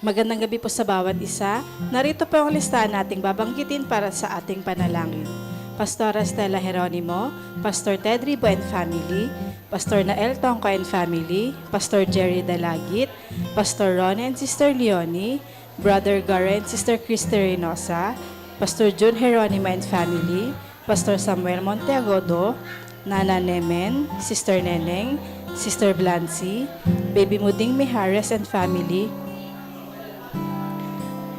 Magandang gabi po sa bawat isa. Narito po ang listahan nating babanggitin para sa ating panalangin. Pastora Stella Jeronimo, Pastor Ted Ribo and Family, Pastor Nael Tongco and Family, Pastor Jerry Dalagit, Pastor Ron and Sister Leonie, Brother Gara and Sister Christy Reynosa, Pastor June Jeronimo and Family, Pastor Samuel Monteagodo, Nana Nemen, Sister Neneng, Sister Blancy, Baby Muding Mijares and Family,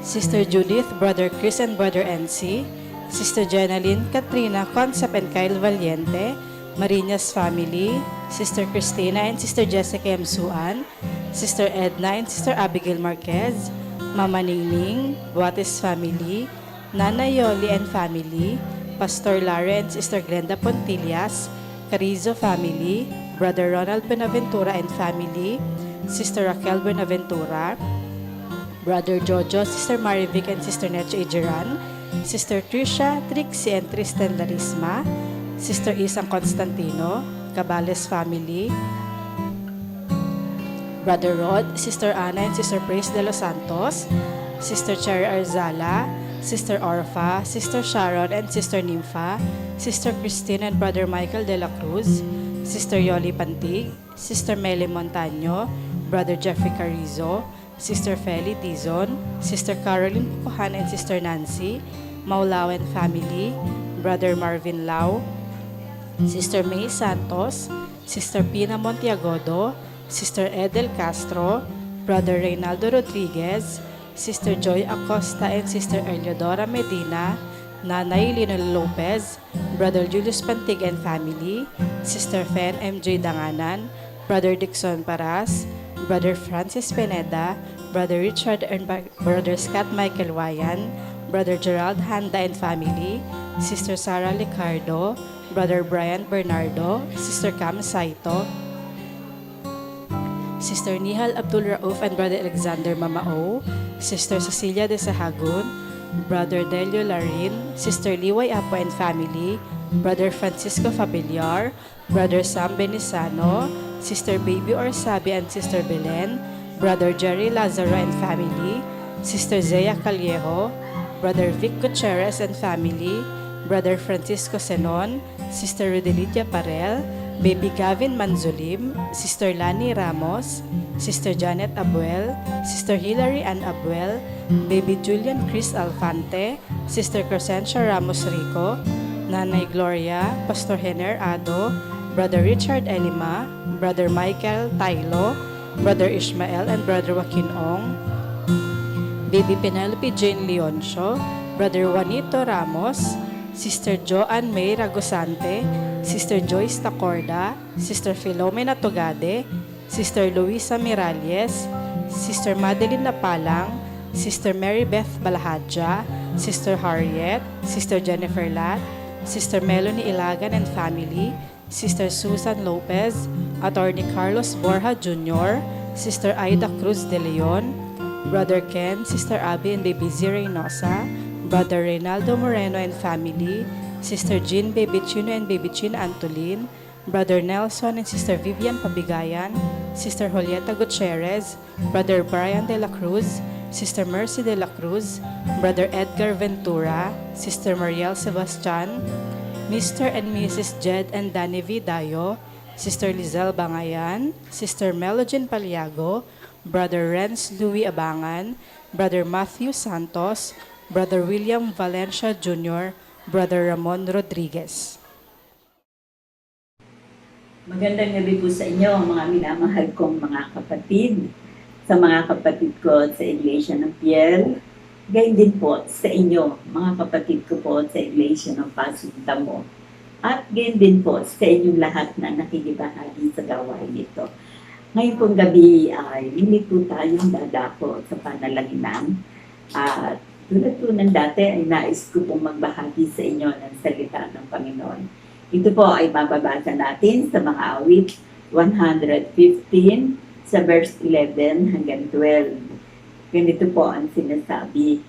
Sister Judith, Brother Chris and Brother NC, Sister Jenaline, Katrina, Concept and Kyle Valiente, Marinas family, Sister Christina and Sister Jessica M. Suan, Sister Edna and Sister Abigail Marquez, Mama Ningning, Buates family, Nana Yoli and family, Pastor Lara and Sister Glenda Pontillas, Carizo family, Brother Ronald Benaventura and family, Sister Raquel Benaventura, Brother Jojo, Sister Marivic and Sister Necho Ijeran, Sister Trisha, Trixie and Tristan Larisma, Sister Isang Constantino, Cabales family, Brother Rod, Sister Ana and Sister Praise de los Santos, Sister Cherry Arzala, Sister Orfa, Sister Sharon and Sister Nympha, Sister Christine and Brother Michael de la Cruz, Sister Yoli Pantig, Sister Meli Montaño, Brother Jeffrey Carrizo, Sister Feli Dizon, Sister Caroline Pukuhan and Sister Nancy, Maulao and family, Brother Marvin Lau, Sister May Santos, Sister Pina Montiagodo, Sister Edel Castro, Brother Reynaldo Rodriguez, Sister Joy Acosta and Sister Eliodora Medina, Nanay Lionel Lopez, Brother Julius Pantig and family, Sister Fen MJ Danganan, Brother Dixon Paras, Brother Francis Pineda, Brother Richard and Brother Scott Michael Wayan, Brother Gerald Handa and family, Sister Sarah Licardo, Brother Brian Bernardo, Sister Cam Saito, Sister Nihal Abdul Rauf and Brother Alexander Mamao, Sister Cecilia de Sahagun, Brother Delio Larin, Sister Liway Apo and family, Brother Francisco Fabiliar, Brother Sam Benisano, Sister Baby Orsabi and Sister Belen, Brother Jerry Lazaro and family, Sister Zea Callejo, Brother Vic Gutierrez and family, Brother Francisco Senon, Sister Rodelidia Parel, Baby Gavin Manzulim, Sister Lani Ramos, Sister Janet Abuel, Sister Hilary Ann Abuel, Baby Julian Chris Alfante, Sister Crescencia Ramos Rico, Nanay Gloria, Pastor Hener Ado, Brother Richard Elima, Brother Michael Tailo, Brother Ishmael and Brother Joaquin Ong, Baby Penelope Jane Leoncio, Brother Juanito Ramos, Sister Joanne May Ragosante, Sister Joyce Tacorda, Sister Filomena Togade, Sister Luisa Miralles, Sister Madeline Napalang, Sister Mary Beth Balahadja, Sister Harriet, Sister Jennifer Lat, Sister Melanie Ilagan and family, Sister Susan Lopez, Attorney Carlos Borja Jr., Sister Aida Cruz de Leon, Brother Ken, Sister Abby and Baby Z. Reynosa, Brother Reynaldo Moreno and family, Sister Jean Baby Chino and Baby Chin Antolin, Brother Nelson and Sister Vivian Pabigayan, Sister Julieta Gutierrez, Brother Brian de la Cruz, Sister Mercy de la Cruz, Brother Edgar Ventura, Sister Mariel Sebastian, Mr. and Mrs. Jed and Danny V. Dayo, Sister Lizelle Bangayan, Sister Melogene Paliago, Brother Renz Louis Abangan, Brother Matthew Santos, Brother William Valencia Jr., Brother Ramon Rodriguez. Magandang gabi po sa inyo, mga minamahal kong mga kapatid, sa mga kapatid ko sa Iglesia ng Piel, gayon din po sa inyo, mga kapatid ko po sa Iglesia ng Pasig Damo, at gayon din po sa inyong lahat na nakikibahagi sa gawain ito. Ngayon pong gabi ay hindi po tayong dadako sa panalaginan. At tulad po ng dati ay nais ko pong magbahagi sa inyo ng salita ng Panginoon. Ito po ay mababasa natin sa mga awit 115 sa verse 11 hanggang 12. Ganito po ang sinasabi.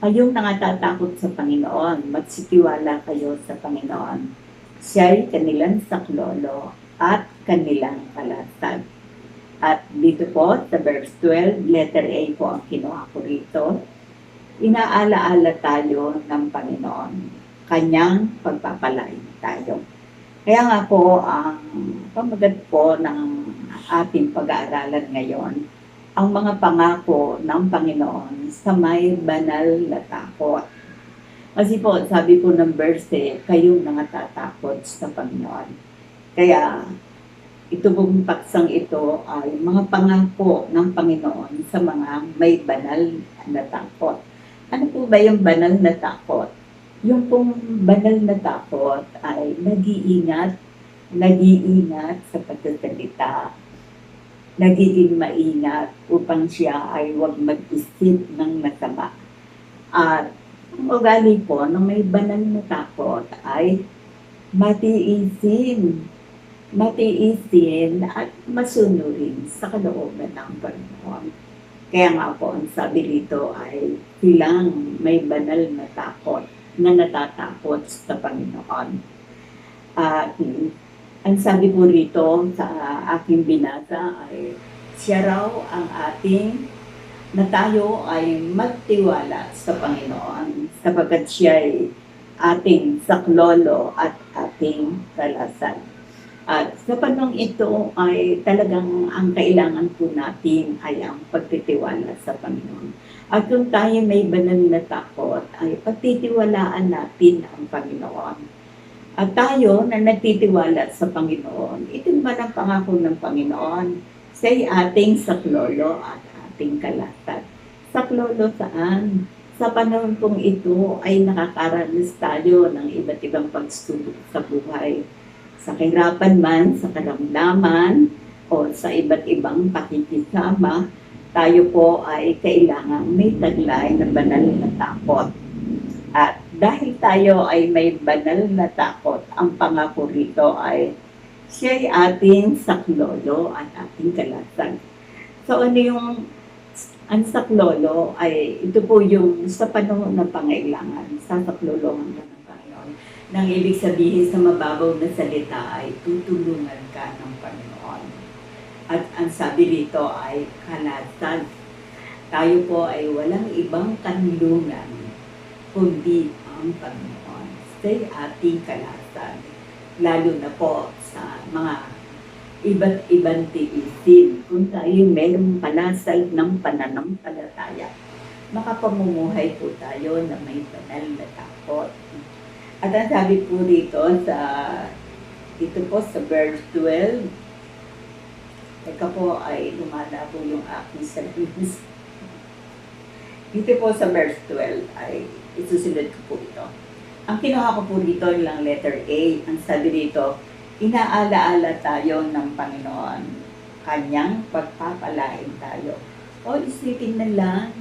Kayong nangatatakot sa Panginoon, magsitiwala kayo sa Panginoon. Siya'y kanilang saklolo at kanilang palatag. At dito po, sa verse 12, letter A po ang kinuha ko rito. Inaalaala tayo ng Panginoon. Kanyang pagpapalain tayo. Kaya nga po, ang pamagat po ng ating pag-aaralan ngayon, ang mga pangako ng Panginoon sa may banal na takot. Kasi po, sabi po ng verse, kayong nangatatakot sa Panginoon. Kaya, ito pong paksang ito ay mga pangako ng Panginoon sa mga may banal na takot. Ano po ba yung banal na takot? Yung pong banal na takot ay nag-iingat sa pagsasalita, nagiging maingat upang siya ay huwag mag-isip ng masama. At ang ugali po ng may banal na takot ay matiisin at masunurin sa kalooban ng Panginoon. Kaya nga po, ang sabi rito ay silang may banal na takot na natatakot sa Panginoon. At ang sabi po rito sa aking binasa ay siya raw ang ating na tayo ay magtiwala sa Panginoon sapagkat siya ay ating saklolo at ating kalasan. At sa panahon ito ay talagang ang kailangan po natin ay ang pagtitiwala sa Panginoon. At kung tayo may banal na takot, ay pagtitiwalaan natin ang Panginoon. At tayo na nagtitiwala sa Panginoon, ito naman ang pangako ng Panginoon sa ating saklolo at ating kalasan. Saklolo saan? Sa panahon kong ito ay nakakaranas tayo ng iba't ibang pagsubok sa buhay. Sa kahirapan man, sa karamdaman, o sa iba't ibang pakikisama, tayo po ay kailangang may taglay na banal na takot. At dahil tayo ay may banal na takot, ang pangako rito ay siya'y ating saklolo at ating kalasan. So ano yung ang saklolo ay ito po yung sa panahon ng pangailangan, sa saklolohan ng Panginoon. Nang ibig sabihin sa mababaw na salita ay tutulungan ka ng Panginoon. At ang sabi rito ay kalasan. Tayo po ay walang ibang kanlungan kundi ang Panginoon. Sa ating kalasan. Lalo na po sa mga iba't ibang tiisin. Kung tayo mayroong palasal ng pananampalataya, makapamumuhay po tayo na may banal na takot. At ang sabi po dito dito po sa verse 12, teka po ay lumalabo yung aking service. Dito po sa verse 12 ay isusunod ko po ito. Ang kinuha ko po dito yung letter A. Ang sabi dito, inaalaala tayo ng Panginoon. Kanyang pagpapalain tayo. O isipin na lang,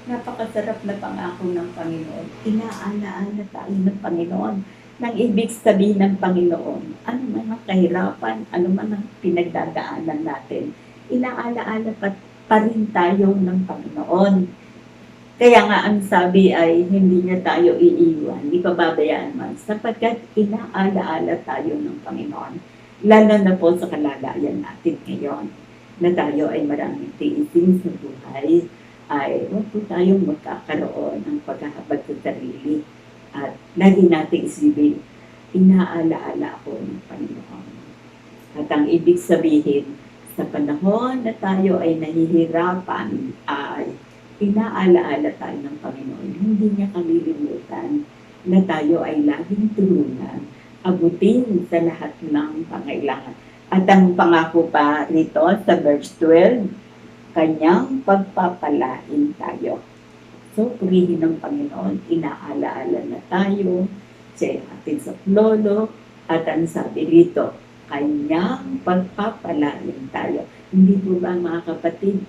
napakasarap na pangako ng Panginoon. Inaalaala tayo ng Panginoon. Nang ibig sabihin ng Panginoon, ano man ang kahirapan, ano man ang pinagdadaanan natin, inaalaala pa rin tayo ng Panginoon. Kaya nga ang sabi ay hindi niya tayo iiwan, hindi pababayaan man, sapagkat inaalaala tayo ng Panginoon. Lalo na po sa kalagayan natin ngayon, na tayo ay maraming tiisin sa buhay, ay huwag po tayong magkakaroon ng paghahabag sa sarili. At lagi natin isipin, inaalaala ako ng Panginoon. At ang ibig sabihin, sa panahon na tayo ay nahihirapan, ay inaalaala tayo ng Panginoon. Hindi niya kalilimutan na tayo ay laging tulungan, abutin sa lahat ng pangailangan. At ang pangako pa rito sa verse 12, kanyang pagpapalain tayo. So, purihin ng Panginoon, inaalaala na tayo sa ating saklolo, at ang sabi rito, kanyang pagpapalain tayo. Hindi po ba mga kapatid,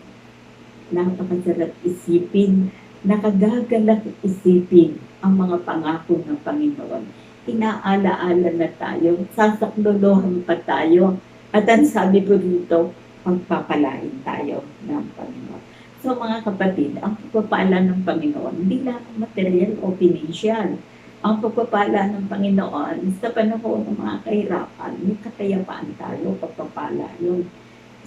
napakasarap isipin, nakagagalak isipin ang mga pangako ng Panginoon. Inaalaala na tayo, sasaklolohan pa tayo, at ang sabi po dito, pagpapalain tayo ng Panginoon. So mga kapatid, ang pagpapala ng Panginoon, hindi lang material o financial. Ang pagpapala ng Panginoon, sa panahon ng mga kahirapan, may katayapaan tayo, pagpapala yun.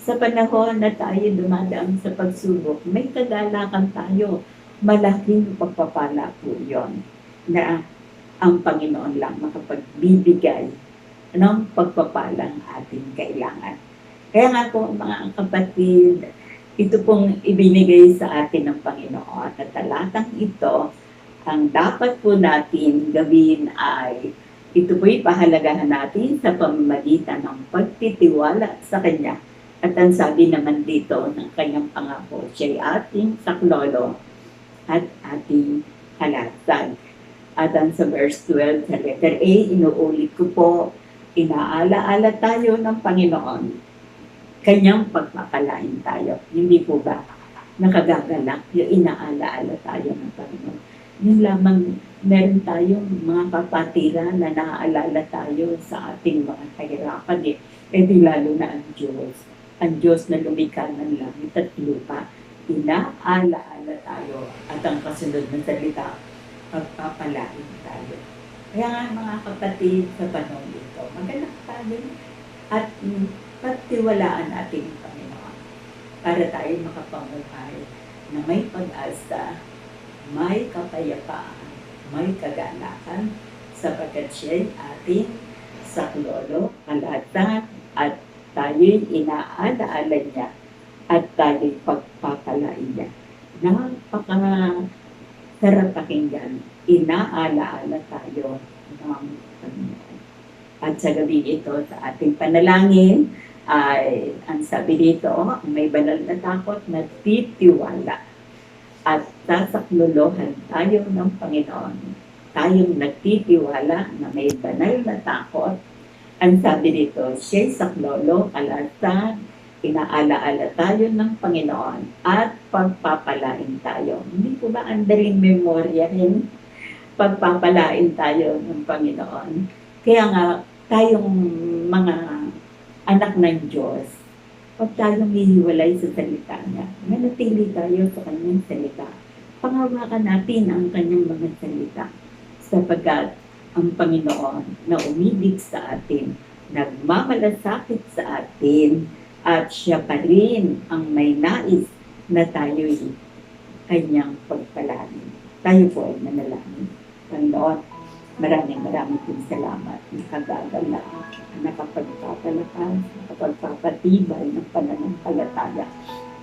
Sa panahon na tayo dumadaan sa pagsubok, may kagalakan tayo. Malaking pagpapala po yun na ang Panginoon lang makapagbibigay ng pagpapalang ating kailangan. Kaya nga po mga kapatid, ito pong ibinigay sa atin ng Panginoon at talatang ito, ang dapat po natin gawin ay ito po'y pahalagahan natin sa pamamagitan ng pagtitiwala sa Kanya. At ang sabi naman dito ng kanyang pangako, siya'y ating saklolo at ating halatag. At ang sa verse 12, sa letter A, inuulit ko po, inaala-ala tayo ng Panginoon. Kanyang pagpapalain tayo. Hindi po ba nakagagalak yung inaala-ala tayo ng Panginoon? Yun lamang, meron tayong mga kapatiran na naaalala tayo sa ating mga kahirapan eh. E di lalo na ang Diyos. Ang Diyos na lumikha ng langit at lupa, inaala-ala tayo. At ang kasunod ng salita, pagpapalain tayo. Kaya nga mga kapatid sa panahon ito, maganak tayo at pagtiwalaan natin ang Panginoon para tayo makapamuhay na may pag-asa, may kapayapaan, may kaganakan sapagkat siya'y ating saklolo, halatag at tayo'y inaalaala niya at tayo'y pagpapalain niya. Napakasarap pakinggan, inaalaala tayo ng Panginoon. At sa gabi ito, sa ating panalangin, ay ang sabi dito, may banal na takot na titiwala at sasaklolohan tayo ng Panginoon. Tayong nagtitiwala na may banal na takot. Ang sabi dito, siya'y saklolo, kalatag, inaalaala tayo ng Panginoon at pagpapalain tayo. Hindi po ba ang daling memoryahin? Pagpapalain tayo ng Panginoon. Kaya nga, tayong mga anak ng Diyos, pag tayong hihiwalay sa salita niya, manatili tayo sa kanyang salita. Pangawakan natin ang kanyang mga salita sapagkat ang Panginoon na umibig sa atin, nagmamalasakit sa atin, at siya pa rin ang may nais na tayo'y kanyang pagpalain. Tayo po ay manalangin. Panginoon, maraming pong salamat. Nakagagala, nakapagpapalakas, nakapagpapatibay ng pananampalataya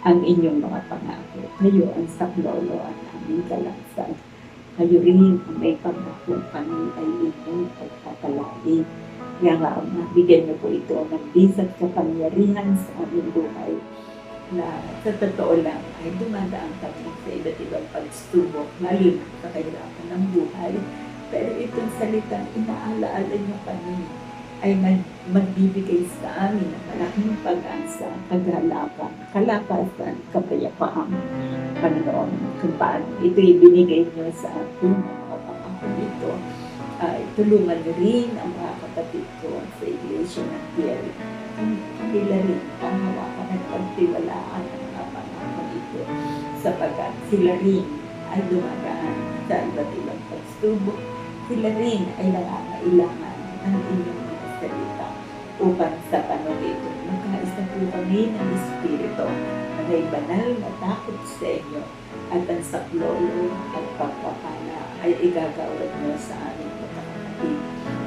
ang inyong mga pangako. Kayo ang saklolo at aming kalansan. Kayo rin ang may pangako kami ay inyong pagpapalain. Kaya nga, bigyan niyo po ito ng bisat kapangyarihan sa aming buhay na sa totoo lang ay dumadaan kami sa iba't ibang pagsubok, lalo na sa kahirapan ng buhay. Pero itong salitang inaalaala niyo kami ay magbibigay sa amin ng malaking pag-asa, kagalakan, kalakasan, kapayapaan. Panginoon, kung paano ito ibinigay niyo sa atin, mga pangako dito, ay tulungan niyo rin ang mga kapatid ko sa Iglesia ng Piel. Nila rin panghawakan at pagtiwalaan ang mga pangako dito sapagkat sila rin ay dumadaan sa iba't ibang pagsubok. Sila rin ay nangangailangan ng inyong mga salita upang sa panahon ito magkaisa po kami ng Espiritu na may banal na takot sa inyo at ang saklolo at pagpapala ay igagawad nyo sa aming pagkakapatid.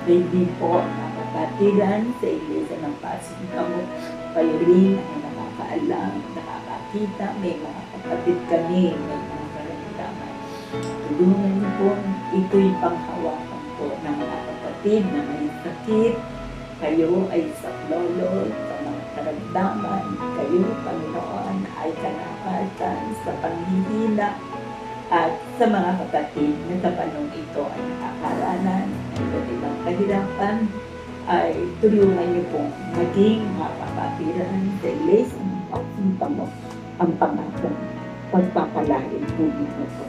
Na hindi po nakapatiran sa Iglesia ng Pasig Kamo. Kayo rin ay nakakaalam, nakakakita, may mga kapatid kami, may mga karamdaman. Tulungan niyo po, ito'y panghawakan po ng mga kapatid na may sakit. Kayo ay saklolo sa mga karamdaman. Kayo, Panginoon, ay kalakasan sa panghihina. At sa mga kapatid na sa panong ito ay nakakaranan ng iba't ibang kahirapan, ay tulungan niyo pong maging mga kapatiran sa Iglesia ng Pagsinta mo ang pangako. Pagpapalain po ninyo po.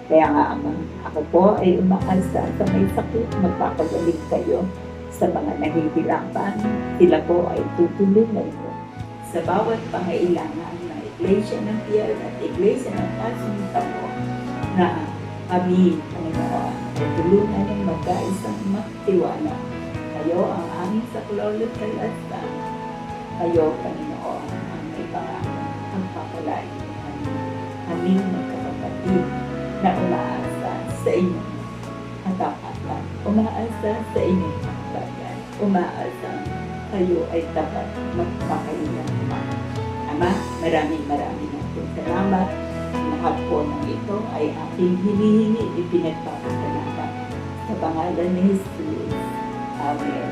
Kaya nga ako po ay umakasa sa may sakit, magpapagaling kayo. Sa mga nahihirapan, sila po ay tutulungan ko sa bawat pangailangan ng Iglesia ng Piel at Iglesia ng Pasinta mo na kami, Panginoon, ay tulungan ng magkaisang magtiwala. Kayo ang aming saklolo at kalastan. Kayo, Panginoon, ang naming magkakapatid na umaasa sa inyong katapatan, umaasa sa inyong hakbagan, umaasa kayo ay dapat magpakailanman. Ama, maraming natin salamat. Lahat po ng ito ay aking hinihingi, ipinagpapasalamat sa pangalan ni Jesus. Amen.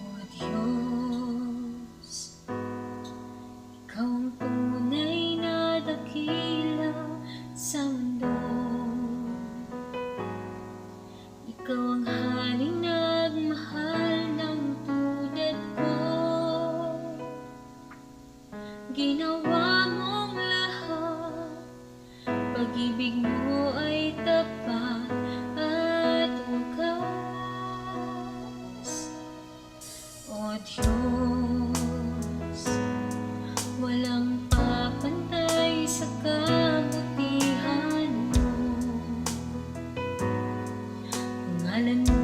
O Diyos, Ikaw ang tunay na dakila sa mundo. Ikaw ang haring nagmahal ng tulad ko. Ginawa mong lahat, pag-ibig mo ay tapat at wagas. O Diyos, walang papantay sa kabutihan mo. Pangalan mo